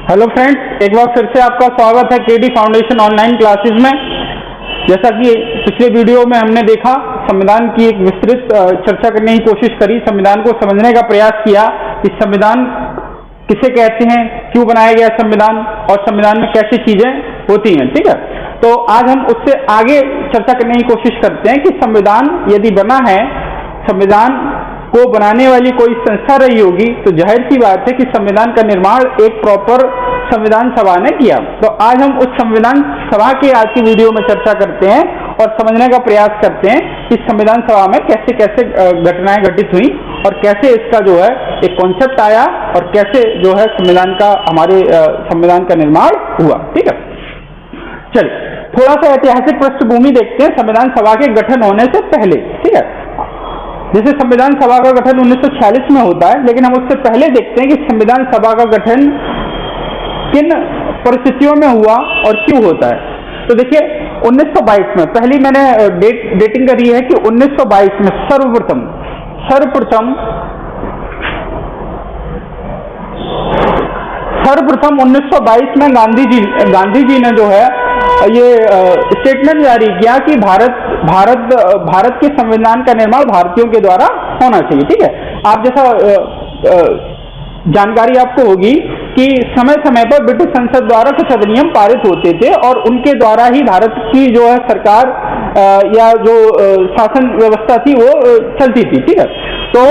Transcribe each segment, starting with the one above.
Hello friends, एक बार फिर से आपका स्वागत है केडी फाउंडेशन ऑनलाइन क्लासेस में। जैसा कि पिछले वीडियो में हमने देखा, संविधान की एक विस्तृत चर्चा करने की कोशिश करी, संविधान को समझने का प्रयास किया कि संविधान किसे कहते हैं, क्यों बनाया गया संविधान और संविधान में कैसी चीजें होती हैं। ठीक है, तो आज हम उससे आगे चर्चा करने की कोशिश करते हैं कि संविधान यदि बना है, संविधान को बनाने वाली कोई संस्था रही होगी, तो जाहिर सी बात है कि संविधान का निर्माण एक प्रॉपर संविधान सभा ने किया। तो आज हम उस संविधान सभा की आज की वीडियो में चर्चा करते हैं और समझने का प्रयास करते हैं कि संविधान सभा में कैसे कैसे घटनाएं घटित हुई और कैसे इसका जो है एक कॉन्सेप्ट आया और कैसे जो है संविधान का हमारे संविधान का निर्माण हुआ। ठीक है, चलिए थोड़ा सा ऐतिहासिक पृष्ठभूमि देखते हैं संविधान सभा के गठन होने से पहले। ठीक है, जैसे संविधान सभा का गठन 1946 में होता है, लेकिन हम उससे पहले देखते हैं कि संविधान सभा का गठन किन परिस्थितियों में हुआ और क्यों होता है। तो देखिए 1922 में, पहली मैंने डेटिंग करी है कि 1922 में सर्वप्रथम 1922 में गांधी जी ने जो है ये स्टेटमेंट जारी किया कि भारत के संविधान का निर्माण भारतीयों के द्वारा होना चाहिए। ठीक है, आप जैसा जानकारी आपको होगी कि समय समय पर ब्रिटिश संसद द्वारा कुछ अधिनियम पारित होते थे और उनके द्वारा ही भारत की जो है सरकार या जो शासन व्यवस्था थी वो चलती थी। ठीक है, तो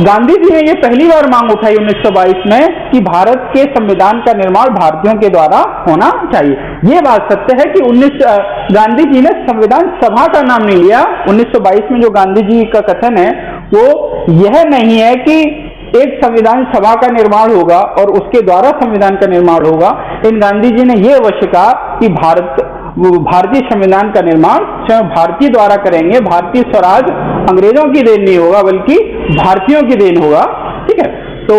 गांधी जी ने ये पहली बार मांग उठाई 1922 में कि भारत के संविधान का निर्माण भारतीयों के द्वारा होना चाहिए। ये बात सत्य है कि गांधी जी ने संविधान सभा का नाम नहीं लिया। 1922 में जो गांधी जी का कथन है वो यह नहीं है कि एक संविधान सभा का निर्माण होगा और उसके द्वारा संविधान का निर्माण होगा। इन गांधी जी ने यह अवश्य कहा कि भारतीय संविधान का निर्माण स्वयं भारतीय द्वारा करेंगे। भारतीय स्वराज अंग्रेजों की देन नहीं होगा बल्कि भारतीयों की देन होगा। ठीक है, तो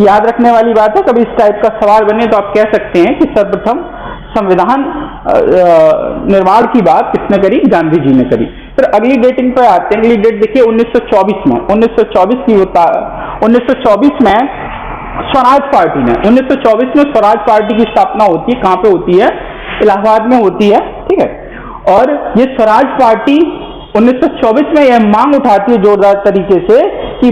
याद रखने वाली बात है, कभी इस टाइप का सवाल बने तो आप कह सकते हैं कि सर्वप्रथम संविधान निर्माण की बात किसने करी? गांधी जी ने करी। फिर अगली डेटिंग पर आते हैं। अगली डेट देखिए 1924 में, 1924 की होता है। 1924 में स्वराज पार्टी ने, 1924 में स्वराज पार्टी की स्थापना होती है। कहाँ पे होती है? इलाहाबाद में होती है। ठीक है, और ये स्वराज पार्टी 1924 में यह मांग उठाती है जोरदार तरीके से कि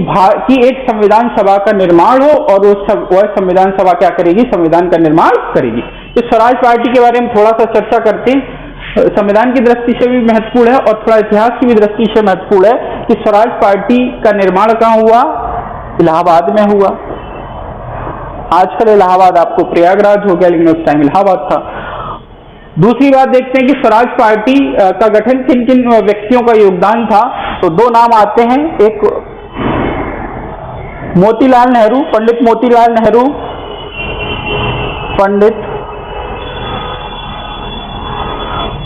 एक संविधान सभा का निर्माण हो और वह संविधान सभा क्या करेगी? संविधान का निर्माण करेगी। तो स्वराज पार्टी के बारे में थोड़ा सा चर्चा करते हैं। संविधान की दृष्टि से भी महत्वपूर्ण है और थोड़ा इतिहास की भी दृष्टि से महत्वपूर्ण है कि स्वराज पार्टी का निर्माण कहाँ हुआ? इलाहाबाद में हुआ। आजकल इलाहाबाद आपको प्रयागराज हो गया, लेकिन उस टाइम इलाहाबाद था। दूसरी बात देखते हैं कि स्वराज पार्टी का गठन किन किन व्यक्तियों का योगदान था। तो दो नाम आते हैं, एक मोतीलाल नेहरू, पंडित मोतीलाल नेहरू,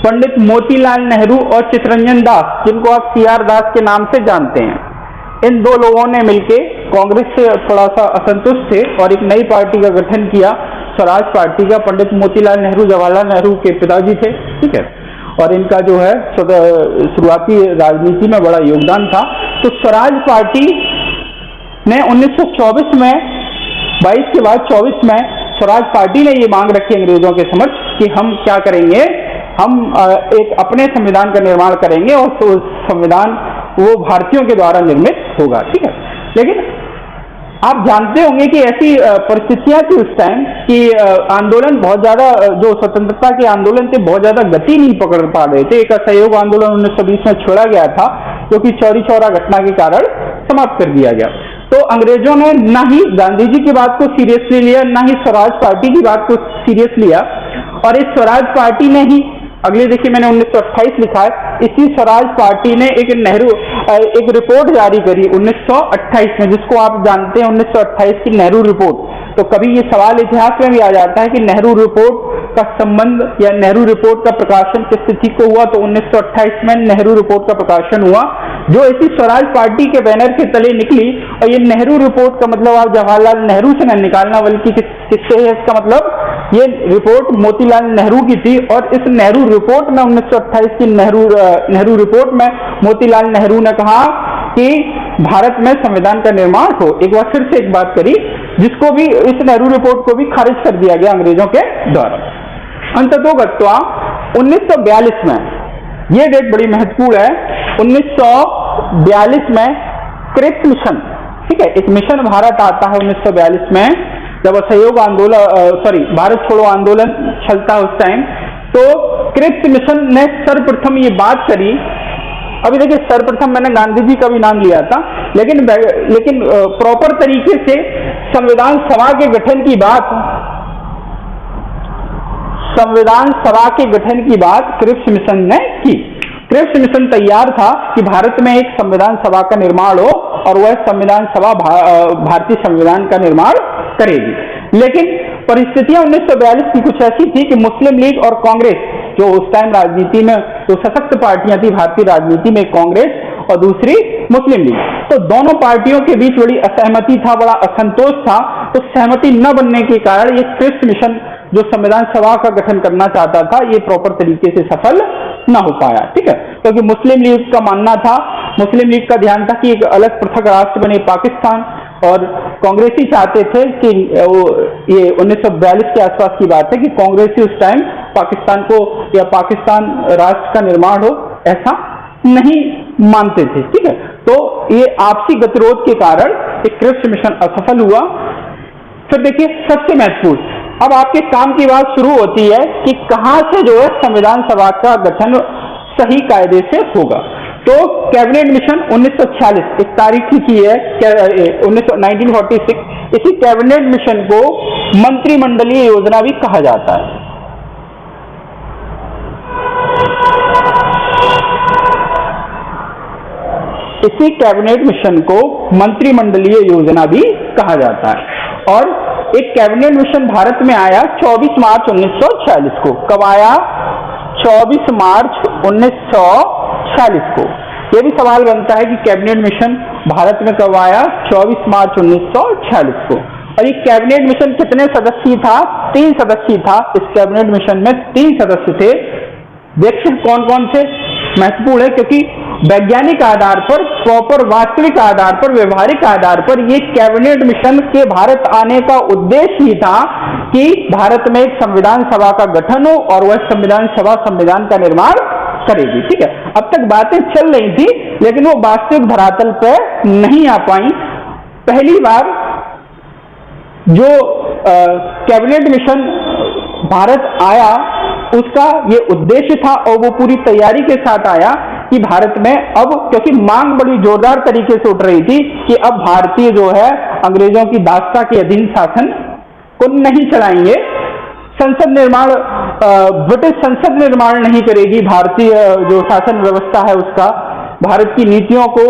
पंडित मोतीलाल नेहरू और चित्तरंजन दास, जिनको आप CR दास के नाम से जानते हैं। इन दो लोगों ने मिलकर कांग्रेस से थोड़ा सा असंतुष्ट थे और एक नई पार्टी का गठन किया, स्वराज पार्टी का। पंडित मोतीलाल नेहरू जवाहरलाल नेहरू के पिताजी थे। ठीक है, और इनका जो है शुरुआती राजनीति में बड़ा योगदान था। तो स्वराज पार्टी ने 1924 में, 22 के बाद 24 में स्वराज पार्टी ने ये मांग रखी अंग्रेजों के समक्ष कि हम क्या करेंगे, हम एक अपने संविधान का निर्माण करेंगे और तो संविधान वो भारतीयों के द्वारा निर्मित होगा। ठीक है, लेकिन आप जानते होंगे कि ऐसी परिस्थितियां थी उस टाइम कि आंदोलन बहुत ज्यादा, जो स्वतंत्रता के आंदोलन थे बहुत ज्यादा गति नहीं पकड़ पा रहे थे। एक असहयोग आंदोलन 1920 में छोड़ा गया था जो कि चौरी चौरा घटना के कारण समाप्त कर दिया गया। तो अंग्रेजों ने ना ही गांधी जी की बात को सीरियसली लिया, ना ही स्वराज पार्टी की बात को सीरियस लिया। और इस स्वराज पार्टी ने ही, अगले देखिए मैंने 1928 लिखा है, इसी स्वराज पार्टी ने एक रिपोर्ट जारी करी 1928 में, जिसको आप जानते हैं 1928 की नेहरू रिपोर्ट। तो कभी ये सवाल इतिहास में भी आ जाता है कि नेहरू रिपोर्ट का संबंध या नेहरू रिपोर्ट का प्रकाशन किस तिथि को हुआ? तो 1928 में नेहरू रिपोर्ट का प्रकाशन हुआ, जो इसी स्वराज पार्टी के बैनर के तले निकली। और ये नेहरू रिपोर्ट का मतलब आप जवाहरलाल नेहरू से न निकालना, बल्कि किससे है इसका मतलब? ये रिपोर्ट मोतीलाल नेहरू की थी। और इस नेहरू रिपोर्ट में 1928 की नेहरू रिपोर्ट में मोतीलाल नेहरू ने कहा कि भारत में संविधान का निर्माण हो। एक बार फिर से एक बात करी जिसको भी इस नेहरू रिपोर्ट को भी खारिज कर दिया गया अंग्रेजों के द्वारा। अंततोगत्वा 1942 में, ये डेट बड़ी महत्वपूर्ण है, 1942 में क्रिप्स मिशन, ठीक है, एक मिशन भारत आता है 1942 में, जब असहयोग आंदोलन भारत छोड़ो आंदोलन चलता है उस टाइम, तो क्रिप्स मिशन ने सर्वप्रथम ये बात करी। अभी देखिए, सर्वप्रथम मैंने गांधी जी का भी नाम लिया था, लेकिन प्रॉपर तरीके से संविधान सभा के गठन की बात, संविधान सभा के गठन की बात क्रिप्स मिशन ने की। क्रिप्स मिशन तैयार था कि भारत में एक संविधान सभा का निर्माण हो और वह संविधान सभा भारतीय संविधान का निर्माण करेगी। लेकिन परिस्थितियां 1942 की कुछ ऐसी थी कि मुस्लिम लीग और कांग्रेस, जो उस टाइम राजनीति में जो सशक्त पार्टियां थी भारतीय राजनीति में, कांग्रेस और दूसरी मुस्लिम लीग, तो दोनों पार्टियों के बीच बड़ी असहमति था, बड़ा असंतोष था। तो सहमति न बनने के कारण ये क्रिप्स मिशन जो संविधान सभा का गठन करना चाहता था, ये प्रॉपर तरीके से सफल न हो पाया, ठीक है, क्योंकि मुस्लिम लीग का मानना था, मुस्लिम लीग का ध्यान था कि एक अलग पृथक राष्ट्र बने पाकिस्तान, और कांग्रेसी चाहते थे कि ये 1942 के आसपास की बात है कि कांग्रेसी उस टाइम पाकिस्तान को या पाकिस्तान राष्ट्र का निर्माण हो ऐसा नहीं मानते थे, ठीक है। तो ये आपसी गतिरोध के कारण एक क्रिप्स मिशन असफल हुआ। फिर देखिए, सबसे महत्वपूर्ण, अब आपके काम की बात शुरू होती है कि कहां से जो है संविधान सभा का गठन सही कायदे से होगा। तो कैबिनेट मिशन 1946 एक तारीख लिखी है 1946, इसी कैबिनेट मिशन को मंत्रिमंडलीय योजना भी कहा जाता है। इसी कैबिनेट मिशन को मंत्रिमंडलीय योजना भी कहा जाता है। और एक कैबिनेट मिशन भारत में आया 24 मार्च 1946 को। कब आया? 24 मार्च 1946 को। यह भी सवाल बनता है कि कैबिनेट मिशन भारत में कब आया? 24 मार्च 1946 को। और ये कैबिनेट मिशन कितने सदस्यीय था? 3 सदस्यीय था। इस कैबिनेट मिशन में 3 सदस्य थे। देखिए कौन कौन थे, महत्वपूर्ण है, क्योंकि वैज्ञानिक आधार पर, प्रॉपर वास्तविक आधार पर, व्यवहारिक आधार पर ये कैबिनेट मिशन के भारत आने का उद्देश्य ही था कि भारत में एक संविधान सभा का गठन हो और वह संविधान सभा संविधान का निर्माण करेगी, ठीक है। अब तक बातें चल रही थी लेकिन वो वास्तविक धरातल पर नहीं आ पाई। पहली बार जो कैबिनेट मिशन भारत आया उसका ये उद्देश्य था और वो पूरी तैयारी के साथ आया कि भारत में अब, क्योंकि मांग बड़ी जोरदार तरीके से उठ रही थी कि अब भारतीय जो है अंग्रेजों की दासता के अधीन शासन को नहीं चलाएंगे, संसद निर्माण, ब्रिटिश संसद निर्माण नहीं करेगी, भारतीय जो शासन व्यवस्था है उसका, भारत की नीतियों को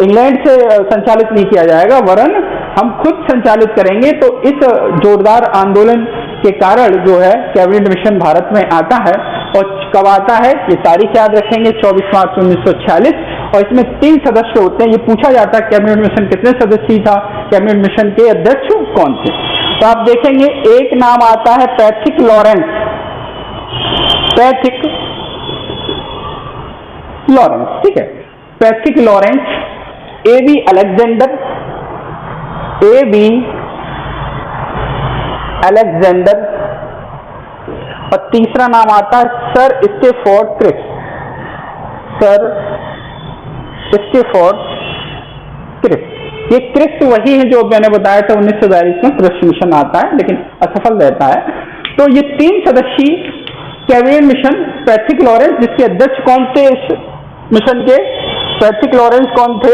इंग्लैंड से संचालित नहीं किया जाएगा वरन हम खुद संचालित करेंगे। तो इस जोरदार आंदोलन के कारण जो है कैबिनेट मिशन भारत में आता है। और कब आता है ये तारीख याद रखेंगे, 24 मार्च 1946। और इसमें 3 सदस्य होते हैं। ये पूछा जाता है कैबिनेट मिशन कितने सदस्य था, कैबिनेट मिशन के अध्यक्ष कौन थे। तो आप देखेंगे एक नाम आता है पैट्रिक लॉरेंस, पैट्रिक लॉरेंस, ठीक है, Patrick Lawrence, A.B. Alexander, A.B. Alexander, और तीसरा नाम आता है sir Stafford Cripps, sir Stafford Cripps. ये क्रिप्स वही है जो मैंने बताया था 1942 में क्रिप्स मिशन आता है लेकिन असफल रहता है। तो ये 3 सदस्यीय कैबिनेट मिशन, पैट्रिक लॉरेंस, जिसके अध्यक्ष कौन थे इस मिशन के? पैट्रिक लॉरेंस कौन थे?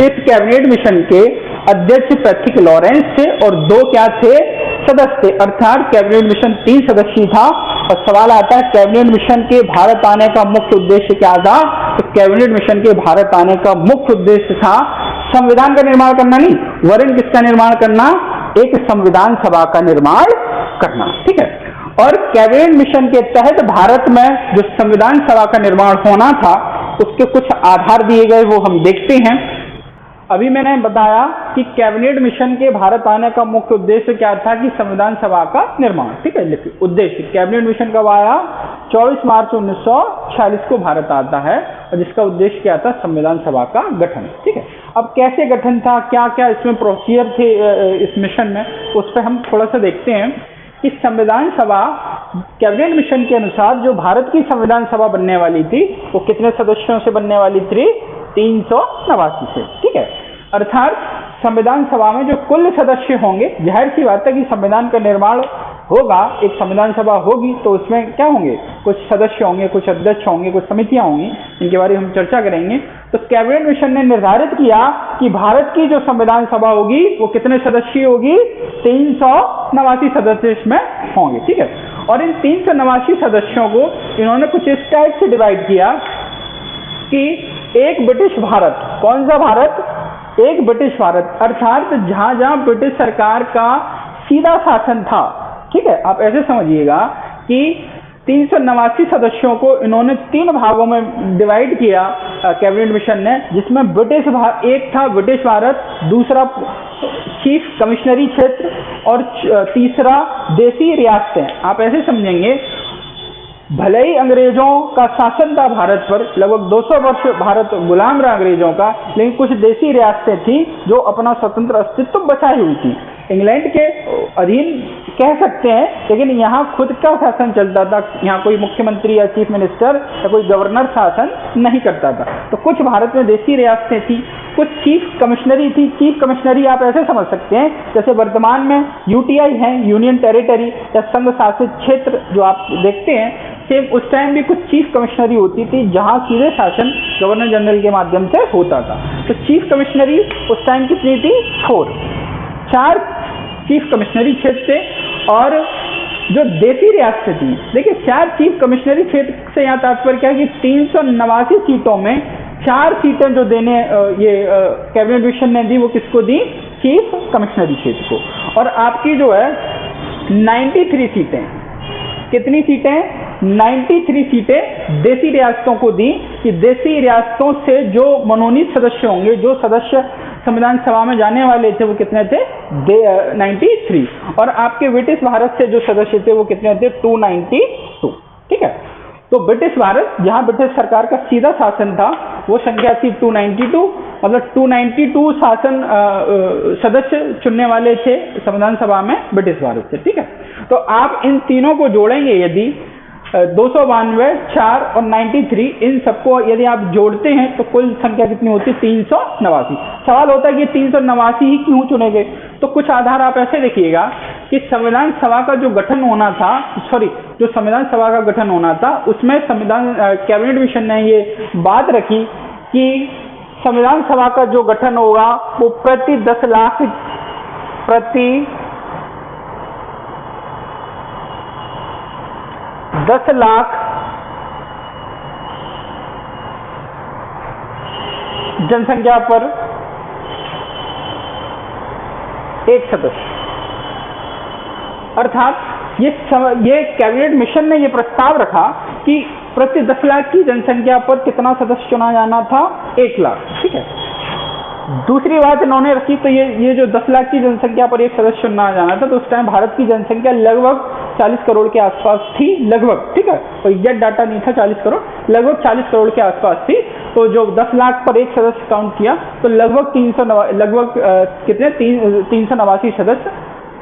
इस कैबिनेट मिशन के अध्यक्ष पैट्रिक लॉरेंस थे और 2 क्या थे? सदस्य थे। अर्थात कैबिनेट मिशन 3 सदस्यीय था। और सवाल आता है कैबिनेट मिशन के भारत आने का मुख्य उद्देश्य क्या था? तो कैबिनेट मिशन के भारत आने का मुख्य उद्देश्य था संविधान का निर्माण करना नहीं, वरन किसका निर्माण करना? एक संविधान सभा का निर्माण करना, ठीक है। और कैबिनेट मिशन के तहत भारत में जो संविधान सभा का निर्माण होना था उसके कुछ आधार दिए गए, वो हम देखते हैं। अभी मैंने बताया कि कैबिनेट मिशन के भारत आने का मुख्य उद्देश्य क्या था कि संविधान सभा का निर्माण, ठीक है। लेकिन उद्देश्य कैबिनेट मिशन कब आया? 24 मार्च 1946 को भारत आता है और जिसका उद्देश्य क्या था? संविधान सभा का गठन, ठीक है। अब कैसे गठन था, क्या क्या इसमें प्रोसीजर थे इस मिशन में, उस पर हम थोड़ा सा देखते हैं कि संविधान सभा कैबिनेट मिशन के अनुसार जो भारत की संविधान सभा बनने वाली थी वो कितने सदस्यों से बनने वाली थी? 389 से, ठीक है। अर्थात संविधान सभा में जो कुल सदस्य होंगे, जाहिर सी बात है कि संविधान का निर्माण होगा, एक संविधान सभा होगी तो उसमें क्या होंगे, कुछ सदस्य होंगे, कुछ अध्यक्ष होंगे, कुछ समितियां होंगी, इनके बारे में हम चर्चा करेंगे। तो कैबिनेट मिशन ने निर्धारित किया कि भारत की जो संविधान सभा होगी वो कितने सदस्य होगी? 389 सदस्य इसमें होंगे, ठीक है। और इन 389 सदस्यों को इन्होंने कुछ इस टाइप से डिवाइड किया कि एक ब्रिटिश भारत, कौन सा भारत? एक ब्रिटिश भारत, अर्थात जहां जहां ब्रिटिश सरकार का सीधा शासन था, ठीक है। आप ऐसे समझिएगा कि 389 सदस्यों को इन्होंने 3 भागों में डिवाइड किया कैबिनेट मिशन ने, जिसमें एक था ब्रिटिश भारत, दूसरा चीफ कमिश्नरी क्षेत्र और तीसरा देसी रियासतें। आप ऐसे समझेंगे, भले ही अंग्रेजों का शासन था भारत पर, लगभग 200 वर्ष भारत गुलाम रहा अंग्रेजों का, लेकिन कुछ देसी रियासतें थी जो अपना स्वतंत्र अस्तित्व बचाई हुई थी, इंग्लैंड के अधीन कह सकते हैं, लेकिन यहाँ खुद का शासन चलता था। यहाँ कोई मुख्यमंत्री या चीफ मिनिस्टर या कोई गवर्नर शासन नहीं करता था। तो कुछ भारत में देसी रियासतें थी, कुछ चीफ कमिश्नरी थी। चीफ कमिश्नरी आप ऐसे समझ सकते हैं जैसे वर्तमान में यूटीआई है, यूनियन टेरिटरी या संघ शासित क्षेत्र जो आप देखते हैं, सेम उस टाइम भी कुछ चीफ कमिश्नरी होती थी जहाँ सीधे शासन गवर्नर जनरल के माध्यम से होता था। तो चीफ कमिश्नरी उस टाइम कितनी थी? 4 चीफ कमिश्नरी क्षेत्र थे। और जो देसी रियासतें थी, देखिए 4 चीफ कमिश्नरी क्षेत्र से यहाँ तात्पर्य क्या है कि 389 सीटों में 4 सीटें जो देने ये कैबिनेट मिशन ने दी, वो किसको दी? चीफ कमिश्नरी क्षेत्र को। और आपकी जो है 93 सीटें, कितनी सीटें? 93 सीटें देसी रियासतों को दी कि देसी रियासतों से जो मनोनीत सदस्य होंगे, जो सदस्य संविधान सभा में जाने वाले थे, वो कितने थे? 93। और आपके ब्रिटिश भारत से जो सदस्य थे वो कितने थे? 292, ठीक है। तो ब्रिटिश भारत, जहां ब्रिटिश सरकार का सीधा शासन था, वो संख्या थी 292, मतलब 292 शासन सदस्य चुनने वाले थे संविधान सभा में ब्रिटिश भारत से, ठीक है। तो आप इन तीनों को जोड़ेंगे, यदि 292, 4 और 93, इन सबको यदि आप जोड़ते हैं तो कुल संख्या कितनी होती है? 389। सवाल होता है कि 389 ही क्यों चुने गए? तो कुछ आधार आप ऐसे देखिएगा कि संविधान सभा का जो गठन होना था, जो संविधान सभा का गठन होना था, उसमें कैबिनेट मिशन ने ये बात रखी कि संविधान सभा का जो गठन होगा वो प्रति 10 लाख जनसंख्या पर एक सदस्य। अर्थात ये कैबिनेट मिशन ने ये प्रस्ताव रखा कि प्रति 10 लाख की जनसंख्या पर कितना सदस्य चुना जाना था? 1 लाख, ठीक है। दूसरी बात इन्होंने रखी, तो ये जो 10 लाख की जनसंख्या पर एक सदस्य चुना जाना था, तो उस टाइम भारत की जनसंख्या लगभग 40 करोड़ के आसपास थी, लगभग, ठीक है। और एग्जैक्ट डाटा नहीं था 40 करोड़, लगभग 40 करोड़ के आसपास थी। तो जो 10 लाख पर एक सदस्य काउंट किया तो लगभग 389 सदस्य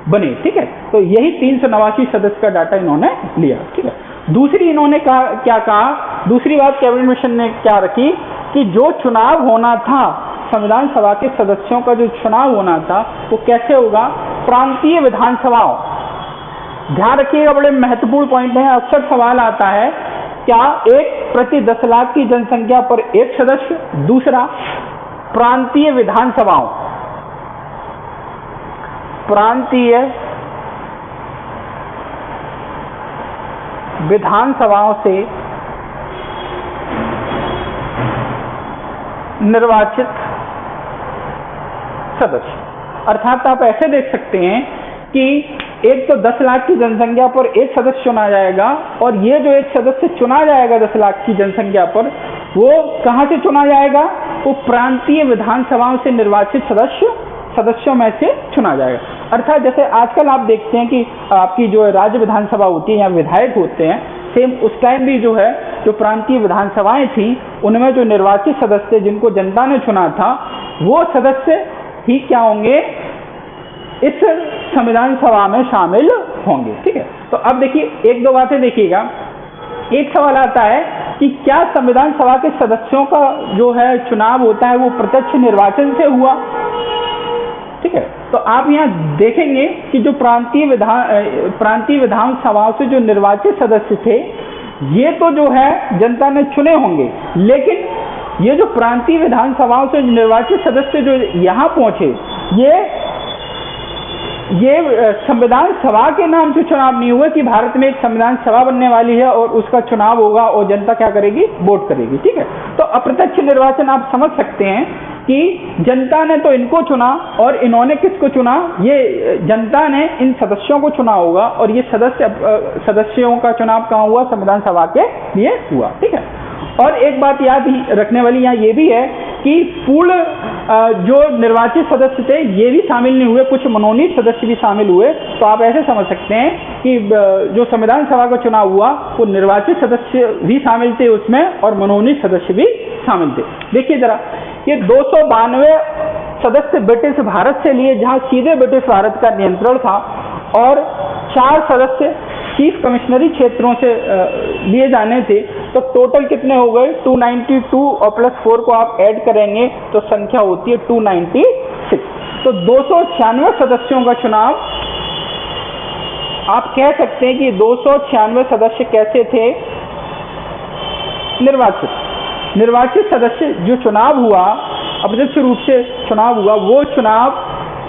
बने, ठीक है। तो यही 389 सदस्य का डाटा इन्होंने लिया, ठीक है। दूसरी इन्होंने क्या कहा? दूसरी बात कैबिनेट मिशन ने क्या रखी कि जो चुनाव होना था, संविधान सभा के सदस्यों का जो चुनाव होना था, वो कैसे होगा? प्रांतीय विधानसभाओं। ध्यान रखिएगा, बड़े महत्वपूर्ण पॉइंट है, अक्सर सवाल आता है, क्या एक प्रति 10 लाख की जनसंख्या पर एक सदस्य? दूसरा, प्रांतीय विधानसभाओं, प्रांतीय विधानसभाओं से निर्वाचित सदस्य। अर्थात आप ऐसे देख सकते हैं कि एक तो 10 लाख की जनसंख्या पर एक सदस्य चुना जाएगा, और ये जो एक सदस्य चुना जाएगा 10 लाख की जनसंख्या पर, वो कहां से चुना जाएगा? वो प्रांतीय विधानसभाओं से निर्वाचित सदस्यों में से चुना जाएगा। अर्थात जैसे आजकल आप देखते हैं कि आपकी जो राज्य विधानसभा होती है या विधायक होते हैं, सेम उस टाइम भी जो है जो प्रांतीय विधानसभाएं थी, उनमें जो निर्वाचित सदस्य जिनको जनता ने चुना था, वो सदस्य ही क्या होंगे, इस संविधान सभा में शामिल होंगे। ठीक है, तो अब देखिए एक दो बातें देखिएगा। एक सवाल आता है कि क्या संविधान सभा के सदस्यों का जो है चुनाव होता है वो प्रत्यक्ष निर्वाचन से हुआ? ठीक है, तो आप यहाँ देखेंगे कि जो प्रांतीय विधान सभाओं से जो निर्वाचित सदस्य थे, ये तो जो है जनता ने चुने होंगे, लेकिन ये जो प्रांतीय विधान सभाओं से निर्वाचित सदस्य जो यहाँ पहुंचे, ये संविधान सभा के नाम से चुनाव नहीं हुए कि भारत में एक संविधान सभा बनने वाली है और उसका चुनाव होगा और जनता क्या करेगी, वोट करेगी। ठीक है, तो अप्रत्यक्ष निर्वाचन आप समझ सकते हैं कि जनता ने तो इनको चुना और इन्होंने किसको चुना, ये जनता ने इन सदस्यों को चुना होगा और ये सदस्यों का चुनाव कहाँ हुआ, संविधान सभा के लिए हुआ। ठीक है, और एक बात याद रखने वाली यहाँ ये भी है कि पूर्ण जो निर्वाचित सदस्य थे ये भी शामिल नहीं हुए, कुछ मनोनीत सदस्य भी शामिल हुए। तो आप ऐसे समझ सकते हैं कि जो संविधान सभा का चुनाव हुआ वो निर्वाचित सदस्य भी शामिल थे उसमें और मनोनीत सदस्य भी शामिल थे। देखिए जरा, ये 292 सदस्य ब्रिटिश भारत से लिए, जहां सीधे ब्रिटिश भारत का नियंत्रण था, और 4 सदस्य चीफ कमिश्नरी क्षेत्रों से लिए जाने थे। तो टोटल कितने हो गए, 292 और +4 को आप ऐड करेंगे तो संख्या होती है 296। तो 296 सदस्यों का चुनाव, आप कह सकते हैं कि 296 सदस्य कैसे थे, निर्वाचित सदस्य जो चुनाव हुआ, अप्रत्यक्ष रूप से चुनाव हुआ, वो चुनाव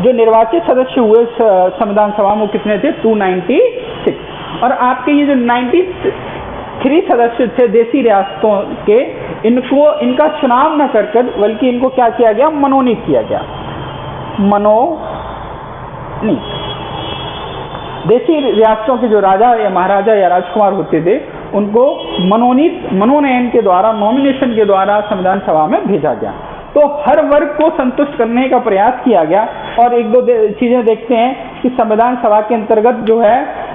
जो निर्वाचित सदस्य हुए संविधान सभा में कितने थे, 296। और आपके ये जो 93 सदस्य थे देशी रियासतों के, इनका चुनाव न कर बल्कि इनको क्या किया गया, मनोनीत किया गया। देशी रियासतों के जो राजा या महाराजा या राजकुमार होते थे उनको मनोनयन के द्वारा, नॉमिनेशन के द्वारा संविधान सभा में भेजा गया। तो हर वर्ग को संतुष्ट करने का प्रयास किया गया। और एक दो चीजें देखते हैं कि संविधान सभा के अंतर्गत जो है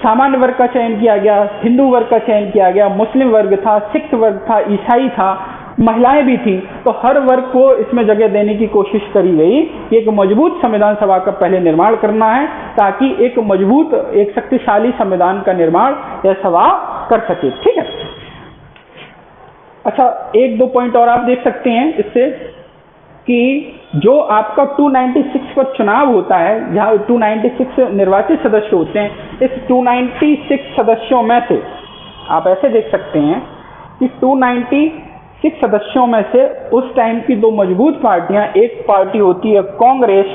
सामान्य वर्ग का चयन किया गया, हिंदू वर्ग का चयन किया गया, मुस्लिम वर्ग था, सिख वर्ग था, ईसाई था, महिलाएं भी थी। तो हर वर्ग को इसमें जगह देने की कोशिश करी गई कि एक मजबूत संविधान सभा का पहले निर्माण करना है, ताकि एक मजबूत, एक शक्तिशाली संविधान का निर्माण यह सभा कर सके। ठीक है, अच्छा एक दो पॉइंट और आप देख सकते हैं इससे कि जो आपका 296 पर चुनाव होता है, जहां 296 निर्वाचित सदस्य होते हैं, इस 296 सदस्यों में से आप ऐसे देख सकते हैं कि 296 सदस्यों में से उस टाइम की 2 मजबूत पार्टियां, एक पार्टी होती है कांग्रेस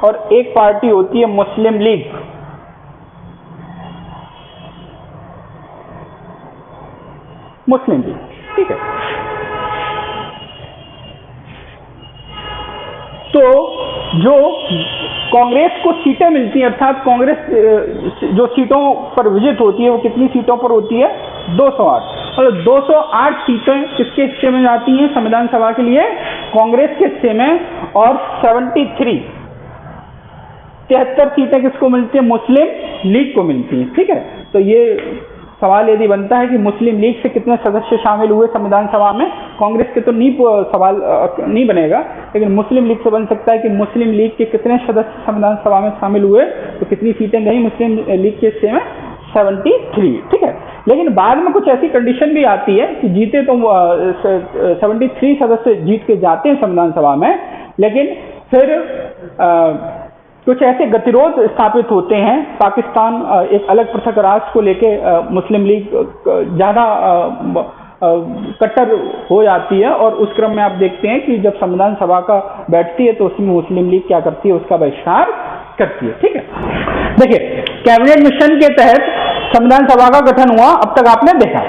और एक पार्टी होती है मुस्लिम लीग। ठीक है, तो जो कांग्रेस को सीटें मिलती हैं, अर्थात कांग्रेस जो सीटों पर विजित होती है वो कितनी सीटों पर होती है, 208। और 208 सीटें किसके हिस्से में जाती हैं संविधान सभा के लिए, कांग्रेस के हिस्से में। और 73 सीटें किसको मिलती है, मुस्लिम लीग को मिलती हैं। ठीक है, तो ये सवाल यदि बनता है कि मुस्लिम लीग से कितने सदस्य शामिल हुए संविधान सभा में, कांग्रेस के तो सवाल नहीं बनेगा, लेकिन मुस्लिम लीग से बन सकता है कि मुस्लिम लीग के कितने सदस्य संविधान सभा में शामिल हुए, तो कितनी सीटें गई मुस्लिम लीग के हिस्से में, 73। ठीक है, लेकिन बाद में कुछ ऐसी कंडीशन भी आती है कि जीते तो 73 सदस्य जीत के जाते हैं संविधान सभा में, लेकिन फिर कुछ ऐसे गतिरोध स्थापित होते हैं। पाकिस्तान एक अलग पृथक राष्ट्र को लेके मुस्लिम लीग ज़्यादा कट्टर हो जाती है, और उस क्रम में आप देखते हैं कि जब संविधान सभा का बैठती है तो उसमें मुस्लिम लीग क्या करती है, उसका बहिष्कार करती है। ठीक है, देखिए कैबिनेट मिशन के तहत संविधान सभा का गठन हुआ, अब तक आपने देखा।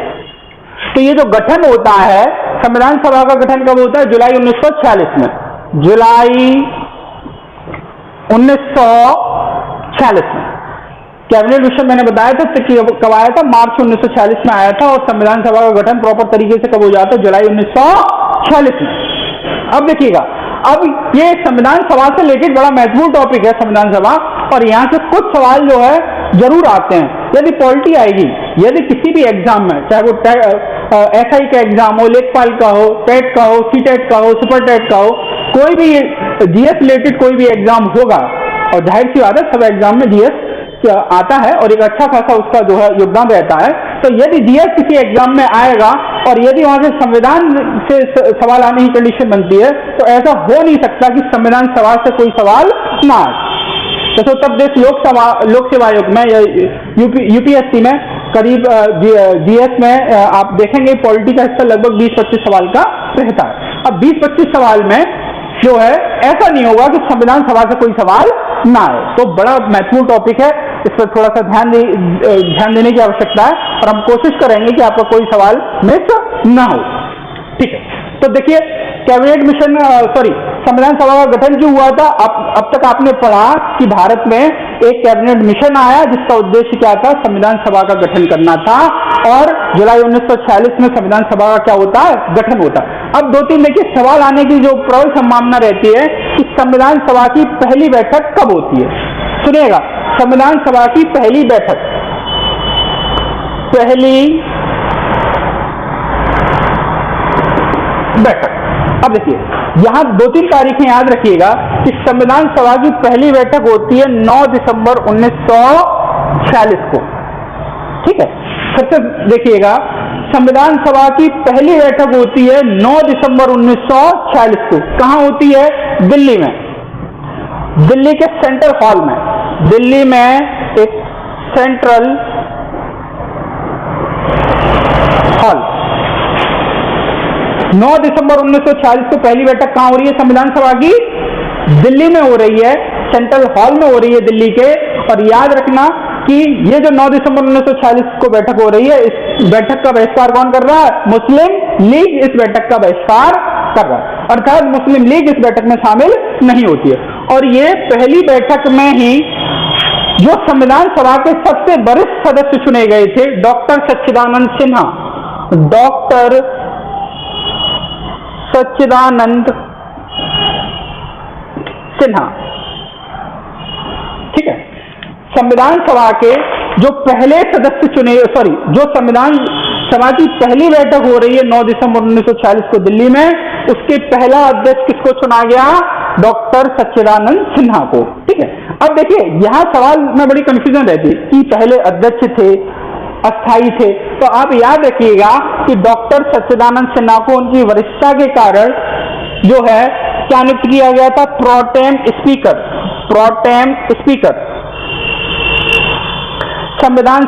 तो ये जो गठन होता है, संविधान सभा का गठन कब होता है, जुलाई 1946 में, जुलाई 1946 में। कैबिनेट मिशन मैंने बताया था कब आया था, मार्च 1946 में आया था, और संविधान सभा का गठन प्रॉपर तरीके से कब हो जाता है, जुलाई 1946 में। अब देखिएगा, अब ये संविधान सभा से रिलेटेड बड़ा महत्वपूर्ण टॉपिक है संविधान सभा, और यहाँ से कुछ सवाल जो है जरूर आते हैं। यदि पॉलिटी आएगी, यदि किसी भी एग्जाम में, चाहे वो SI का एग्जाम हो, लेखपाल का हो, टेट का हो, सीटेट का हो, सुपर टेट का हो, कोई भी जीएस रिलेटेड कोई भी एग्जाम होगा, और जाहिर सी बात है सब एग्जाम में जीएस आता है और एक अच्छा खासा उसका जो है योगदान रहता है। तो यदि जीएस किसी एग्जाम में आएगा और यदि वहां से संविधान से सवाल आने की कंडीशन बनती है, तो ऐसा हो नहीं सकता कि संविधान सभा से कोई सवाल ना आए। जैसे उत्तर प्रदेश लोक सेवा आयोग में या यूपीएससी में करीब जीएस में आप देखेंगे पॉलिटी का हिस्सा लगभग 20-25 सवाल का रहता है। अब 20-25 सवाल में जो है ऐसा नहीं होगा कि संविधान सभा से कोई सवाल ना आए। तो बड़ा महत्वपूर्ण टॉपिक है, इस पर थोड़ा सा ध्यान देने की आवश्यकता है और हम कोशिश करेंगे कि आपका कोई सवाल मिस ना हो। ठीक है, तो देखिए कैबिनेट मिशन संविधान सभा का गठन क्यों हुआ था? अब तक आपने पढ़ा कि भारत में एक कैबिनेट मिशन आया जिसका उद्देश्य क्या था? संविधान सभा का गठन करना था, और जुलाई 1946 में संविधान सभा का क्या होता है? गठन होता है। अब 2-3 देखिए सवाल आने की जो प्रबल संभावना रहती है कि संविधान सभा की पहली बैठक कब होती है? सुनिएगा, संविधान सभा की पहली बैठक अब देखिए यहां 2-3 तारीखें याद रखिएगा कि संविधान सभा की पहली बैठक होती है 9 दिसंबर 1946 को। ठीक है, फिर से देखिएगा, संविधान सभा की पहली बैठक होती है 9 दिसंबर 1946 को। कहां होती है? दिल्ली में, दिल्ली के सेंट्रल हॉल में। दिल्ली में एक सेंट्रल हॉल 9 दिसंबर 1946 को पहली बैठक कहां हो रही है? संविधान सभा की दिल्ली में हो रही है, सेंट्रल हॉल में हो रही है दिल्ली के। और याद रखना कि ये जो 9 दिसंबर 1946 को बैठक हो रही है, इस बैठक का बहिष्कार कौन कर रहा है? मुस्लिम लीग इस बैठक का बहिष्कार कर रहा है, अर्थात मुस्लिम लीग इस बैठक में शामिल नहीं होती है। और ये पहली बैठक में ही जो संविधान सभा के सबसे वरिष्ठ सदस्य चुने गए थे, डॉक्टर सच्चिदानंद सिन्हा, डॉक्टर सच्चिदानंद सिन्हा। ठीक है, संविधान सभा के जो पहले सदस्य चुने, जो संविधान सभा की पहली बैठक हो रही है 9 दिसंबर 1946 को दिल्ली में, उसके पहला अध्यक्ष किसको चुना गया? डॉक्टर सच्चिदानंद सिन्हा को। ठीक है, अब देखिए यहां सवाल में बड़ी कंफ्यूजन रहती है कि पहले अध्यक्ष थे, अस्थायी थे। तो आप याद रखिएगा कि डॉक्टर सच्चिदानंद सिन्हा को उनकी वरिष्ठता के कारण जो है क्या नियुक्त किया गया था? Pro tem speaker. प्रोटेम स्पीकर संविधान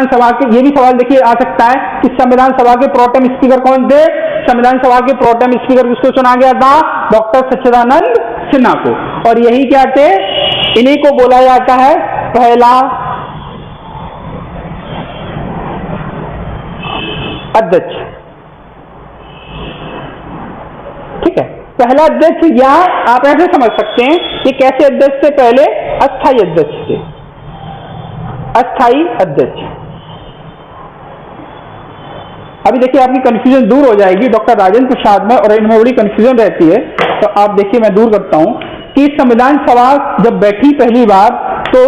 सभा के ये भी सवाल देखिए आ सकता है कि संविधान सभा के प्रोटेम स्पीकर कौन थे? संविधान सभा के प्रोटेम स्पीकर किसको चुना गया था? डॉक्टर सच्चिदानंद सिन्हा को। और यही क्या थे? इन्हीं को बोला जाता है पहला अध्यक्ष। ठीक है, पहला अध्यक्ष, या आप ऐसे समझ सकते हैं कि कैसे अध्यक्ष से पहले अस्थायी अध्यक्ष थे, अस्थायी अध्यक्ष। अभी देखिए आपकी कंफ्यूजन दूर हो जाएगी डॉक्टर राजेंद्र प्रसाद में, और इनमें बड़ी कंफ्यूजन रहती है। तो आप देखिए मैं दूर करता हूं कि संविधान सभा जब बैठी पहली बार तो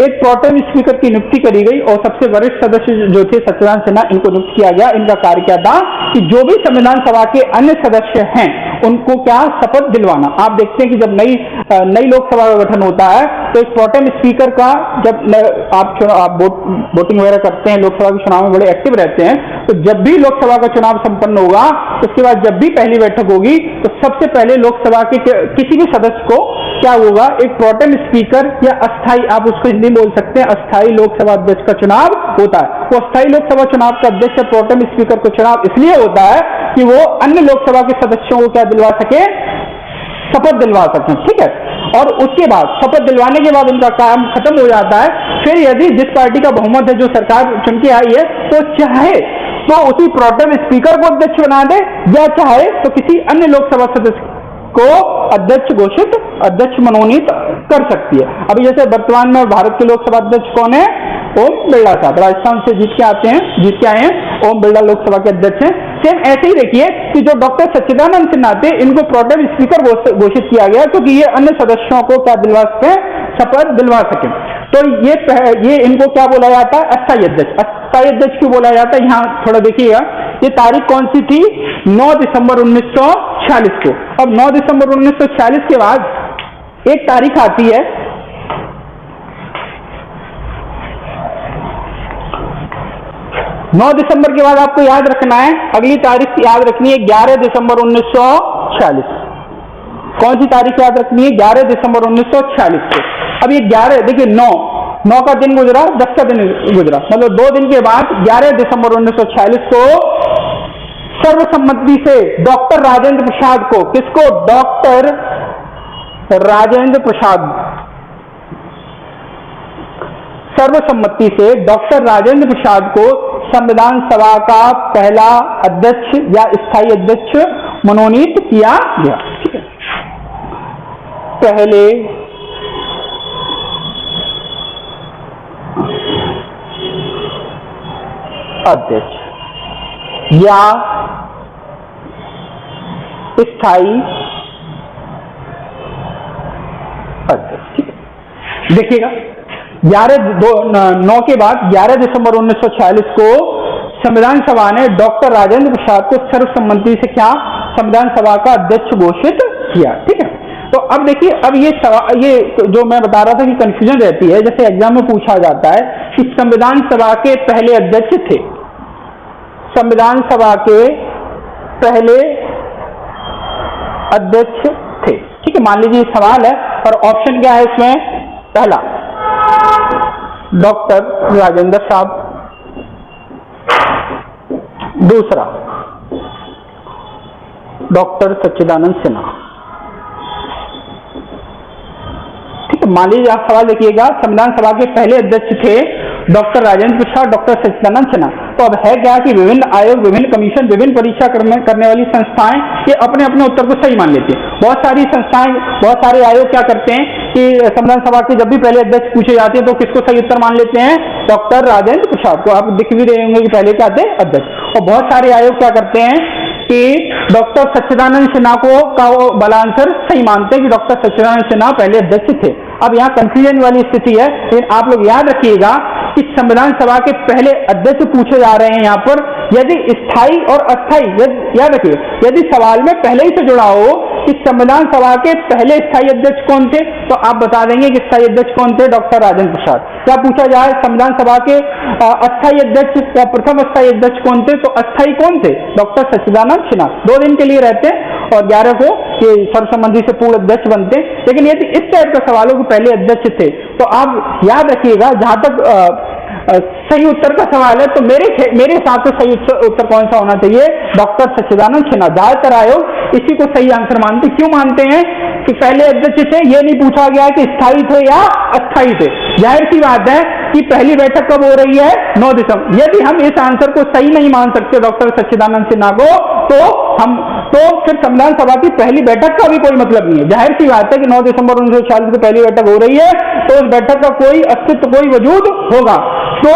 एक प्रोटेम स्पीकर की नियुक्ति करी गई और सबसे वरिष्ठ सदस्य जो थे सच्चिदानंद सिन्हा, इनको नियुक्त किया गया। इनका कार्य क्या था कि जो भी संविधान सभा के अन्य सदस्य हैं उनको क्या शपथ दिलवाना। आप देखते हैं कि जब नई लोकसभा का गठन होता है तो एक प्रोटेम स्पीकर का, जब आप वोटिंग वगैरह करते हैं, लोकसभा के चुनाव में बड़े एक्टिव रहते हैं, तो जब भी लोकसभा का चुनाव संपन्न होगा उसके बाद जब भी पहली बैठक होगी तो सबसे पहले लोकसभा के किसी भी सदस्य को क्या होगा? एक प्रोटेम स्पीकर या अस्थायी, आप उसको हिंदी में बोल सकते हैं, अस्थायी लोकसभा अध्यक्ष का चुनाव होता है। वो अस्थायी लोकसभा चुनाव का अध्यक्ष प्रोटेम स्पीकर को चुनाव इसलिए होता है कि वो अन्य लोकसभा के सदस्यों को क्या दिलवा सके? शपथ दिलवा सकें। ठीक है, और उसके बाद शपथ दिलवाने के बाद उनका काम खत्म हो जाता है। फिर यदि जिस पार्टी का बहुमत है, जो सरकार चुन के आई है, तो चाहे तो उसी प्रोटेम स्पीकर को अध्यक्ष बना दे, या चाहे तो किसी अन्य लोकसभा सदस्य को अध्यक्ष मनोनीत कर सकती है। अभी जैसे वर्तमान में भारत के लोकसभा अध्यक्ष कौन है? ओम बिरला साहब, राजस्थान से जीत के आए हैं, ओम बिरला लोकसभा के अध्यक्ष हैं। सेम ऐसे ही देखिए कि जो डॉक्टर सच्चिदानंद सिन्हा थे, इनको प्रोटेम स्पीकर घोषित किया गया क्योंकि ये अन्य सदस्यों को क्या दिलवा सके? शपथ दिलवा सके। तो ये इनको क्या बोला जाता है? अस्थायी अध्यक्ष। अस्थायी अध्यक्ष क्यों बोला जाता है? यहाँ थोड़ा देखिएगा, ये तारीख कौन सी थी? 9 दिसंबर 1946 को। अब 9 दिसंबर 1946 के बाद एक तारीख आती है 9 दिसंबर के बाद आपको याद रखना है, अगली तारीख याद रखनी है 11 दिसंबर 1946। कौन सी तारीख याद रखनी है? 11 दिसंबर 1946 को। अब ये 11, देखिए 9 का दिन गुजरा, 10 का दिन गुजरा, मतलब 2 दिन के बाद 11 दिसंबर 1946 को सर्वसम्मति से डॉक्टर राजेंद्र प्रसाद को, किसको? डॉक्टर राजेंद्र प्रसाद, सर्वसम्मति से डॉक्टर राजेंद्र प्रसाद को संविधान सभा का पहला अध्यक्ष या स्थायी अध्यक्ष मनोनीत किया गया। ठीक है, पहले अध्यक्ष या स्थायी अध्यक्ष। ठीक है, देखिएगा 9 के बाद 11 दिसंबर 1946 को संविधान सभा ने डॉक्टर राजेंद्र प्रसाद को सर्वसम्मति से क्या? संविधान सभा का अध्यक्ष घोषित किया। ठीक है, तो अब देखिए, अब ये जो मैं बता रहा था कि कंफ्यूजन रहती है, जैसे एग्जाम में पूछा जाता है कि संविधान सभा के पहले अध्यक्ष थे, संविधान सभा के पहले अध्यक्ष थे। ठीक है, मान लीजिए सवाल है और ऑप्शन क्या है इसमें? पहला डॉक्टर राजेंद्र साहब, दूसरा डॉक्टर सच्चिदानंद सिन्हा। ठीक है, मान लीजिए आप सवाल देखिएगा, संविधान सभा के पहले अध्यक्ष थे डॉक्टर राजेंद्र प्रसाद, डॉक्टर सच्चिदानंद सिन्हा। तो अब है क्या कि विभिन्न आयोग, विभिन्न कमीशन, विभिन्न परीक्षा करने वाली संस्थाएं ये अपने अपने उत्तर को सही मान लेती हैं। बहुत सारी संस्थाएं, बहुत सारे आयोग क्या करते हैं कि संविधान सभा के जब भी पहले अध्यक्ष पूछे जाते हैं तो किसको सही उत्तर मान लेते हैं? डॉक्टर राजेंद्र प्रसाद को। आप दिख भी रहे होंगे कि पहले क्या थे? अध्यक्ष। और बहुत सारे आयोग क्या करते हैं कि डॉक्टर सच्चिदानंद सिन्हा का बल आंसर सही मानते हैं कि डॉक्टर सच्चिदानंद सिन्हा पहले अध्यक्ष थे। अब यहाँ कंफ्यूजन वाली स्थिति है, लेकिन आप लोग याद रखिएगा कि संविधान सभा के पहले अध्यक्ष पूछे जा रहे हैं। यहाँ पर यदि स्थायी और अस्थायी, याद रखिए, यदि सवाल में पहले ही से जुड़ा हो कि संविधान सभा के पहले स्थायी अध्यक्ष कौन थे, तो आप बता देंगे कि स्थायी अध्यक्ष कौन थे? डॉक्टर राजेंद्र प्रसाद। क्या पूछा जाए संविधान सभा के अस्थायी अध्यक्ष या प्रथम अस्थायी अध्यक्ष कौन थे, तो अस्थायी कौन थे? डॉक्टर सच्चिदानंद सिन्हा। 2 दिन के लिए रहते हैं और 11 को ये सर्वसम्मति से पूर्ण अध्यक्ष बनते हैं। लेकिन यदि इस टाइप का सवालों के पहले अध्यक्ष थे तो आप याद रखिएगा, जहां तक सही उत्तर का सवाल है तो मेरे हिसाब से सही उत्तर कौन सा होना चाहिए? डॉक्टर सच्चिदानंद सिन्हा। ज्यादातर आयोग इसी को सही आंसर मानते। क्यों मानते हैं कि पहले अध्यक्ष थे? ये नहीं पूछा गया कि स्थायी थे या अस्थायी थे। जाहिर सी बात है कि पहली बैठक कब हो रही है? 9 दिसंबर। यदि हम इस आंसर को सही नहीं मान सकते डॉक्टर सच्चिदानंद सिन्हा को, तो फिर संविधान सभा की पहली बैठक का भी कोई मतलब नहीं है। जाहिर सी बात है कि 9 दिसंबर 1946 को पहली बैठक हो रही है तो उस बैठक का कोई अस्तित्व, कोई वजूद होगा, तो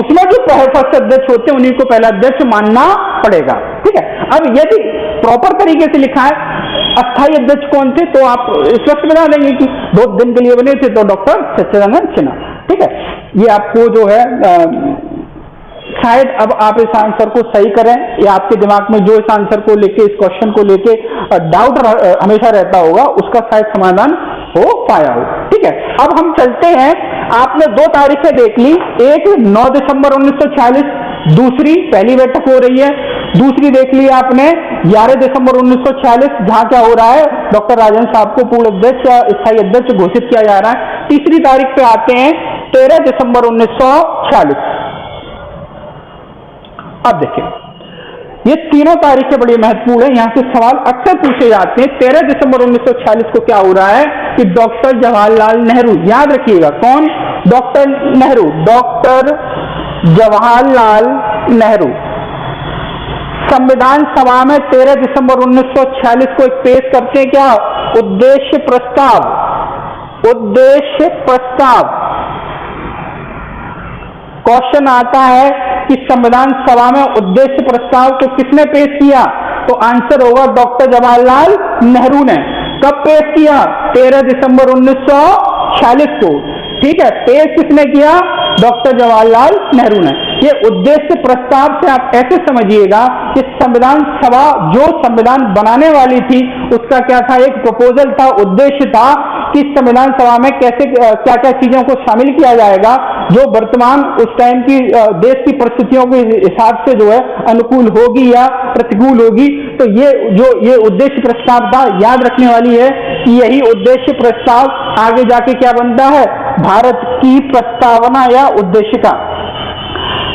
उसमें जो फर्स्ट अध्यक्ष होते हैं उन्हीं को पहला अध्यक्ष मानना पड़ेगा। ठीक है, अब यदि प्रॉपर तरीके से लिखा है अस्थायी अध्यक्ष कौन थे तो आप इस वक्त बता देंगे कि 2 दिन के लिए बने थे तो डॉक्टर सच्चिदानंद सिन्हा। ठीक है, ये आपको जो है शायद अब आप इस आंसर को सही करें या आपके दिमाग में जो इस आंसर को लेके, इस क्वेश्चन को लेके डाउट हमेशा रहता होगा, उसका शायद समाधान हो पाया हो। ठीक है, अब हम चलते हैं। आपने 2 तारीखें देख ली, एक 9 दिसंबर 1946, दूसरी पहली बैठक हो रही है, दूसरी देख ली आपने 11 दिसंबर 1946, जहां क्या हो रहा है? डॉक्टर राजेंद्र साहब को पूर्ण अध्यक्ष या स्थायी अध्यक्ष घोषित किया जा रहा है। तीसरी तारीख पे आते हैं 13 दिसंबर 1946। अब देखिए, ये तीनों तारीखें बड़ी महत्वपूर्ण है, यहां से सवाल अक्सर पूछे जाते हैं। 13 दिसंबर 1946 को क्या हो रहा है कि डॉक्टर जवाहरलाल नेहरू, याद रखिएगा कौन? डॉक्टर नेहरू, डॉक्टर जवाहरलाल नेहरू संविधान सभा में 13 दिसंबर 1946 को एक पेश करते हैं। क्या? उद्देश्य प्रस्ताव। उद्देश्य प्रस्ताव। क्वेश्चन आता है कि संविधान सभा में उद्देश्य प्रस्ताव को किसने पेश किया? तो आंसर होगा डॉक्टर जवाहरलाल नेहरू ने। कब पेश किया? 13 दिसंबर 1946 को। ठीक है, पेश किसने किया? डॉक्टर जवाहरलाल नेहरू ने। ये उद्देश्य प्रस्ताव से आप ऐसे समझिएगा कि संविधान सभा जो संविधान बनाने वाली थी उसका क्या था? एक प्रपोजल था, उद्देश्य था कि संविधान सभा में कैसे क्या क्या चीजों को शामिल किया जाएगा जो वर्तमान उस टाइम की देश की परिस्थितियों के हिसाब से जो है अनुकूल होगी या प्रतिकूल होगी। तो ये उद्देश्य प्रस्ताव था। याद रखने वाली है कि यही उद्देश्य प्रस्ताव आगे जाके क्या बनता है? भारत की प्रस्तावना या उद्देशिका।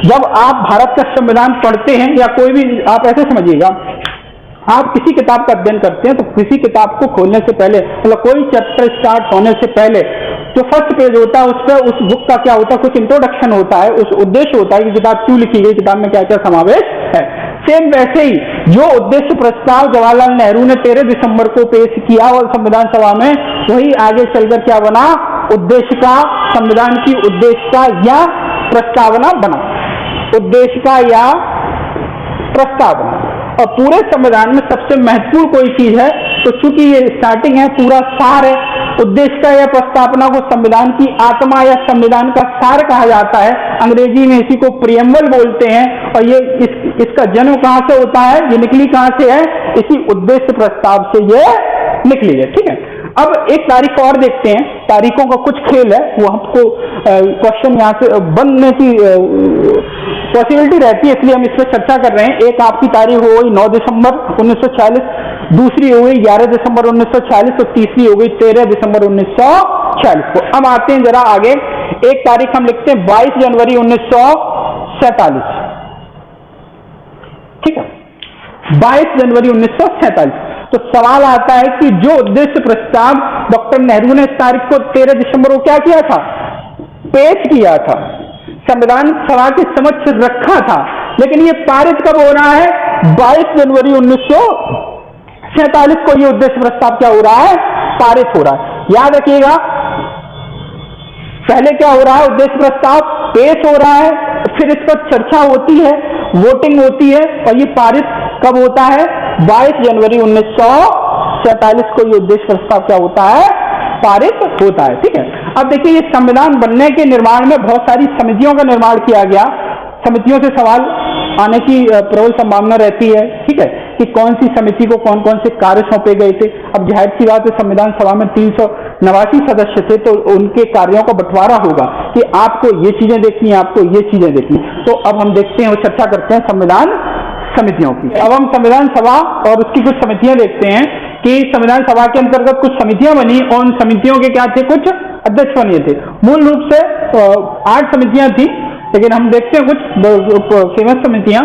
जब आप भारत का संविधान पढ़ते हैं या कोई भी, आप ऐसे समझिएगा, आप किसी किताब का अध्ययन करते हैं तो किसी किताब को खोलने से पहले, मतलब कोई चैप्टर स्टार्ट होने से पहले जो फर्स्ट पेज होता है उस पर उस बुक का क्या होता है? कुछ इंट्रोडक्शन होता है, उस उद्देश्य होता है कि किताब क्यों लिखी गई, किताब में क्या क्या समावेश है। सेम वैसे ही जो उद्देश्य प्रस्ताव जवाहरलाल नेहरू ने 13 दिसंबर को पेश किया और संविधान सभा में, वही आगे चलकर क्या बना? उद्देशिका, संविधान की उद्देशिका या प्रस्तावना बना। उद्देशिका या प्रस्तावना। और पूरे संविधान में सबसे महत्वपूर्ण कोई चीज है तो चूंकि ये स्टार्टिंग है, पूरा सार है, उद्देशिका या प्रस्तावना को संविधान की आत्मा या संविधान का सार कहा जाता है। अंग्रेजी में इसी को प्रियम्बल बोलते हैं। और ये इसका जन्म कहां से होता है? ये निकली कहां से है? इसी उद्देश्य प्रस्ताव से ये निकली है। ठीक है, अब एक तारीख और देखते हैं। तारीखों का कुछ खेल है, वो हमको क्वेश्चन यहाँ से बनने की पॉसिबिलिटी रहती है, इसलिए हम इस पर चर्चा कर रहे हैं। एक आपकी तारीख हो गई 9 दिसंबर 1940, दूसरी हो गई 11 दिसंबर 1940 और तीसरी हो गई 13 दिसंबर 1940 को। हम आते हैं जरा आगे। एक तारीख हम लिखते हैं 22 जनवरी 1947। ठीक है, 22 जनवरी 1947। तो सवाल आता है कि जो उद्देश्य प्रस्ताव डॉक्टर नेहरू ने इस तारीख को 13 दिसंबर को क्या किया था? पेश किया था, संविधान सभा के समक्ष रखा था, लेकिन ये पारित कब हो रहा है? 22 जनवरी 1947 को ये उद्देश्य प्रस्ताव क्या हो रहा है? पारित हो रहा है। याद रखिएगा, पहले क्या हो रहा है? उद्देश्य प्रस्ताव पेश हो रहा है, फिर इस पर चर्चा होती है, वोटिंग होती है और ये पारित कब होता है? 22 जनवरी 1947 को ये उद्देश्य प्रस्ताव क्या होता है? पारित होता है। ठीक है, अब देखिए, ये संविधान बनने के निर्माण में बहुत सारी समितियों का निर्माण किया गया। समितियों से सवाल आने की प्रबल संभावना रहती है। ठीक है, कि कौन सी समिति को कौन कौन से कार्य सौंपे गए थे। अब जाहिर सी बात है, संविधान सभा में 389 सदस्य थे, तो उनके कार्यों का बंटवारा होगा कि आपको ये चीजें देखनी है, आपको ये चीजें देखनी। तो अब हम देखते हैं और चर्चा करते हैं संविधान समितियों की। अब हम संविधान सभा और उसकी कुछ समितियां देखते हैं कि संविधान सभा के अंतर्गत कुछ समितियां बनी और उन समितियों के क्या थे? कुछ अध्यक्ष बने थे। मूल रूप से 8 समितियां थी, लेकिन हम देखते हैं कुछ फेमस समितियां।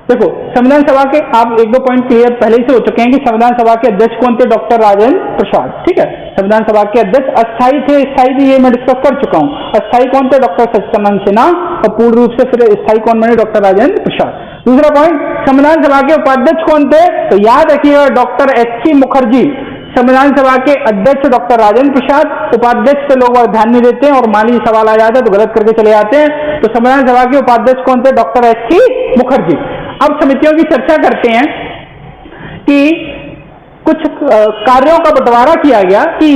देखो, संविधान सभा के आप 1-2 पॉइंट क्लियर पहले ही से हो चुके हैं कि संविधान सभा के अध्यक्ष कौन थे? डॉक्टर राजेंद्र प्रसाद। ठीक है, संविधान सभा के अध्यक्ष। अस्थायी थे, स्थायी भी ये मैं डिस्कस कर चुका हूं। अस्थायी कौन थे? डॉक्टर सच्चिदानंद सिन्हा। और पूर्ण रूप से फिर स्थायी कौन बने? डॉक्टर राजेंद्र प्रसाद। दूसरा पॉइंट, संविधान सभा के उपाध्यक्ष कौन थे? तो याद रखिएगा, डॉक्टर एच.सी. मुखर्जी। संविधान सभा के अध्यक्ष डॉक्टर राजेंद्र प्रसाद, उपाध्यक्ष पे लोग ध्यान नहीं देते हैं और मान लीजिए सवाल आ जाता है तो गलत करके चले जाते हैं। तो संविधान सभा के उपाध्यक्ष कौन थे? डॉक्टर एच.सी. मुखर्जी। अब समितियों की चर्चा करते हैं कि कुछ कार्यों का बंटवारा किया गया कि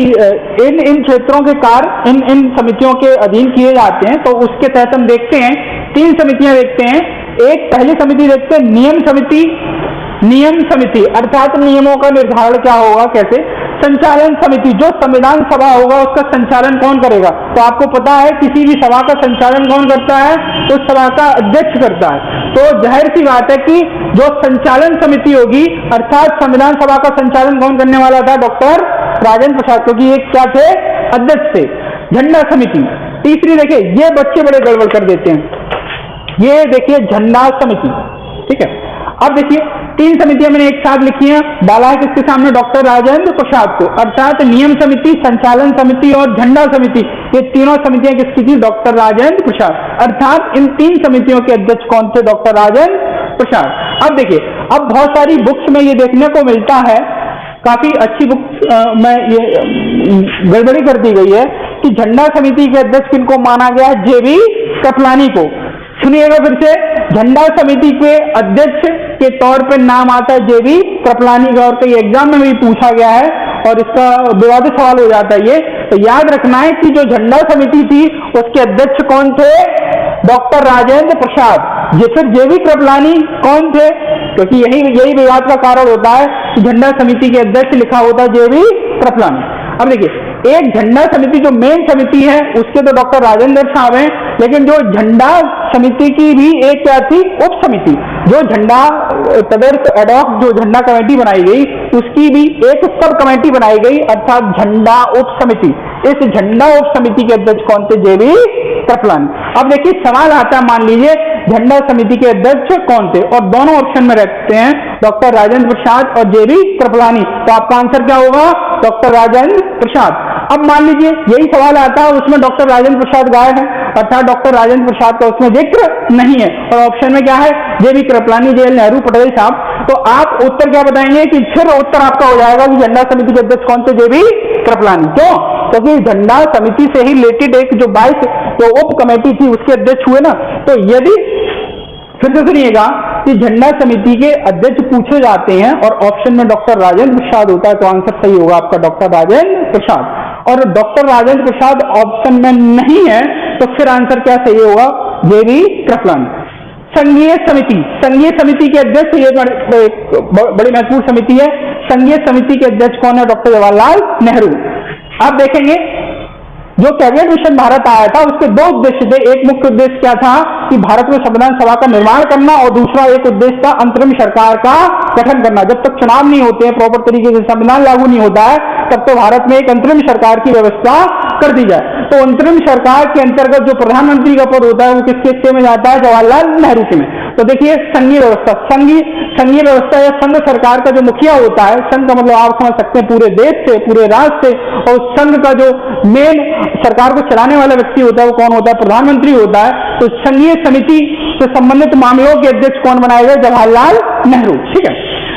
इन क्षेत्रों के कार्य इन समितियों के अधीन किए जाते हैं। तो उसके तहत हम देखते हैं 3 समितियां देखते हैं। एक पहली समिति देखते हैं नियम समिति। नियम समिति अर्थात नियमों का निर्धारण क्या होगा, कैसे। संचालन समिति, जो संविधान सभा होगा उसका संचालन कौन करेगा? तो आपको पता है किसी भी सभा का संचालन कौन करता है? तो सभा का अध्यक्ष करता है। तो जाहिर सी बात है कि जो संचालन समिति होगी, अर्थात संविधान सभा का संचालन कौन करने वाला था? डॉक्टर राजेंद्र प्रसाद, क्योंकि ये क्या थे? अध्यक्ष थे। झंडा समिति। तीसरी देखिए, ये बच्चे बड़े गड़बड़ कर देते हैं, ये देखिए झंडा समिति। ठीक है, अब देखिए 3 समितियां मैंने एक साथ लिखी हैं, डाला है किसके सामने? डॉक्टर राजेंद्र प्रसाद को। अर्थात नियम समिति, संचालन समिति और झंडा समिति, ये तीनों समितियां किसकी थी? डॉक्टर राजेंद्र प्रसाद। अर्थात इन 3 समितियों के अध्यक्ष कौन थे? डॉक्टर राजेंद्र प्रसाद। अब देखिए, अब बहुत सारी बुक्स में ये देखने को मिलता है, काफी अच्छी बुक्स में ये गड़बड़ी कर दी गई है कि झंडा समिति के अध्यक्ष किनको माना गया है? जे.बी. कृपलानी को। सुनिएगा फिर से, झंडा समिति के अध्यक्ष के तौर पे नाम आता है जे.बी. कृपलानी का, और कई एग्जाम में भी पूछा गया है और इसका विवादित सवाल हो जाता है ये तो याद रखना है कि जो झंडा समिति थी उसके अध्यक्ष कौन थे? डॉक्टर राजेंद्र प्रसाद। ये फिर जेवी कृपलानी कौन थे? क्योंकि यही विवाद का कारण होता है कि झंडा समिति के अध्यक्ष लिखा होता है जेवी कृपलानी। अब देखिए, एक झंडा समिति जो मेन समिति है उसके तो डॉक्टर राजेंद्र साहब हैं, लेकिन जो झंडा समिति की भी एक क्या थी? उप समिति। जो झंडा तदर्थ एडॉक जो झंडा कमेटी बनाई गई उसकी भी एक सब कमेटी बनाई गई, अर्थात झंडा उप समिति। इस झंडा उप समिति के अध्यक्ष कौन थे? जेवी कृपलानी। अब देखिए सवाल आता है, मान लीजिए झंडा समिति के अध्यक्ष कौन थे, और दोनों ऑप्शन में रखते हैं डॉक्टर राजेंद्र प्रसाद और जेवी कृपलानी, तो आपका आंसर क्या होगा? डॉक्टर राजेंद्र प्रसाद। अब मान लीजिए यही सवाल आता है, उसमें डॉक्टर राजेंद्र प्रसाद गायब है, अर्थात डॉक्टर राजेंद्र प्रसाद का उसमें जिक्र नहीं है, और ऑप्शन में क्या है? जेवी कृपलानी, जेएल नेहरू, पटेल साहब। तो आप उत्तर क्या बताएंगे? कि फिर उत्तर आपका हो जाएगा कि झंडा समिति के अध्यक्ष कौन थे? जेवी कृपलानी। क्यों? क्योंकि झंडा समिति से ही रिलेटेड एक जो 22 जो उप कमेटी थी उसके अध्यक्ष हुए ना। तो यदि फिर से सुनिएगा कि झंडा समिति के अध्यक्ष पूछे जाते हैं और ऑप्शन में डॉक्टर राजेंद्र प्रसाद होता है, तो आंसर सही होगा आपका डॉक्टर राजेंद्र प्रसाद। और डॉक्टर राजेंद्र प्रसाद ऑप्शन में नहीं है, तो फिर आंसर क्या सही होगा? जेवी कृपलानी। संघीय समिति, संघीय समिति के अध्यक्ष, ये बड़ी महत्वपूर्ण समिति है। संघीय समिति के अध्यक्ष कौन है? डॉक्टर जवाहरलाल नेहरू। आप देखेंगे जो कैबिनेट मिशन भारत आया था उसके दो उद्देश्य थे। एक मुख्य उद्देश्य क्या था? कि भारत में संविधान सभा का निर्माण करना, और दूसरा एक उद्देश्य था अंतरिम सरकार का गठन करना। जब तक चुनाव नहीं होते हैं, प्रॉपर तरीके से संविधान लागू नहीं होता है, तब तो भारत में एक अंतरिम सरकार की व्यवस्था कर दी जाए। तो अंतरिम सरकार के अंतर्गत जो प्रधानमंत्री का पद होता है वो किसके हिस्से में जाता है? जवाहरलाल नेहरू के में। तो देखिए संघीय व्यवस्था, संघीय व्यवस्था या संघ सरकार का जो मुखिया होता है, संघ का मतलब आप समझ सकते हैं पूरे देश से, पूरे राज्य से, और संघ का जो मेन सरकार को चलाने वाला व्यक्ति होता है वो कौन होता है? प्रधानमंत्री होता है। तो संघीय समिति से संबंधित मामलों के अध्यक्ष कौन बनाए गए? जवाहरलाल नेहरू। ठीक है।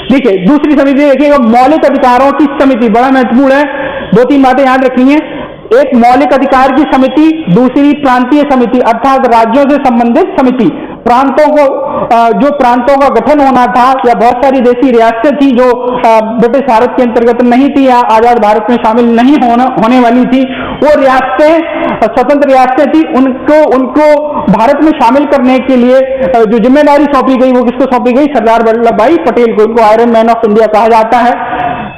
देखिए दूसरी समिति देखिएगा, मौलिक अधिकारों की समिति, बड़ा महत्वपूर्ण है। दो तीन बातें याद रखनी है। एक मौलिक अधिकार की समिति, दूसरी प्रांतीय समिति, अर्थात राज्यों से संबंधित समिति। प्रांतों को जो प्रांतों का गठन होना था, या बहुत सारी देशी रियासतें थी जो ब्रिटिश भारत के अंतर्गत नहीं थी या आजाद भारत में शामिल नहीं होने वाली थी, वो रियासतें स्वतंत्र रियासतें थी, उनको भारत में शामिल करने के लिए जो जिम्मेदारी सौंपी गई वो किसको सौंपी गई? सरदार वल्लभ भाई पटेल को। उनको आयरन मैन ऑफ इंडिया कहा जाता है,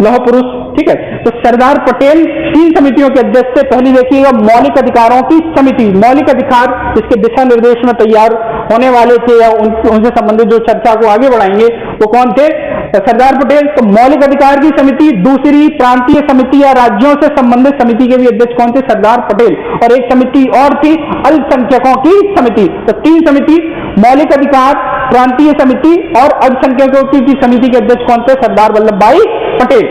लौह पुरुष। ठीक है। तो सरदार पटेल तीन समितियों के अध्यक्ष थे। पहली देखिएगा मौलिक अधिकारों की समिति, मौलिक अधिकार जिसके दिशा निर्देश में तैयार होने वाले थे या उनसे संबंधित जो चर्चा को आगे बढ़ाएंगे वो कौन थे? सरदार पटेल। तो मौलिक अधिकार की समिति, दूसरी प्रांतीय समिति या राज्यों से संबंधित समिति के भी अध्यक्ष कौन थे? सरदार पटेल। और एक समिति और थी अल्पसंख्यकों की समिति। तो तीन समिति, मौलिक अधिकार, प्रांतीय समिति और अल्पसंख्यकों की समिति के अध्यक्ष कौन थे? सरदार वल्लभ भाई पटेल।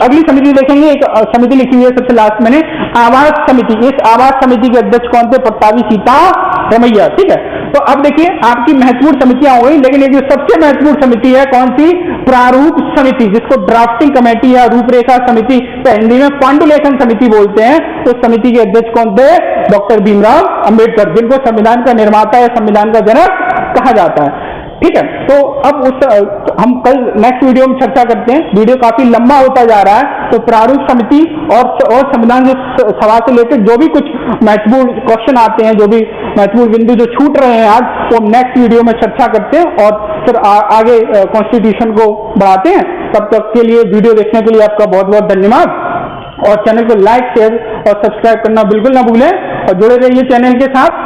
अगली समिति देखेंगे, एक समिति लिखी हुई है सबसे लास्ट में, आवास समिति। इस आवास समिति के अध्यक्ष कौन थे? प्रतापी सीतारमैया। ठीक है। तो अब देखिए आपकी महत्वपूर्ण समितियां हो गई, लेकिन एक जो सबसे महत्वपूर्ण समिति है कौन सी? प्रारूप समिति, जिसको ड्राफ्टिंग कमेटी या रूपरेखा समिति, तो हिंदी में पांडुलेखन समिति बोलते हैं। तो समिति के अध्यक्ष कौन थे? डॉक्टर भीमराव अंबेडकर, जिनको संविधान का निर्माता या संविधान का जनक कहा जाता है। ठीक है। तो अब हम कल नेक्स्ट वीडियो में चर्चा करते हैं। वीडियो काफी लंबा होता जा रहा है, तो प्रारूप समिति और संविधान सभा से रिलेटेड जो भी कुछ महत्वपूर्ण क्वेश्चन आते हैं, जो भी महत्वपूर्ण बिंदु जो छूट रहे हैं आज, वो हम नेक्स्ट वीडियो में चर्चा करते हैं और फिर आगे कॉन्स्टिट्यूशन को बढ़ाते हैं। तब तक के लिए वीडियो देखने के लिए आपका बहुत बहुत धन्यवाद, और चैनल को लाइक, शेयर और सब्सक्राइब करना बिल्कुल ना भूलें, और जुड़े रहिए चैनल के साथ।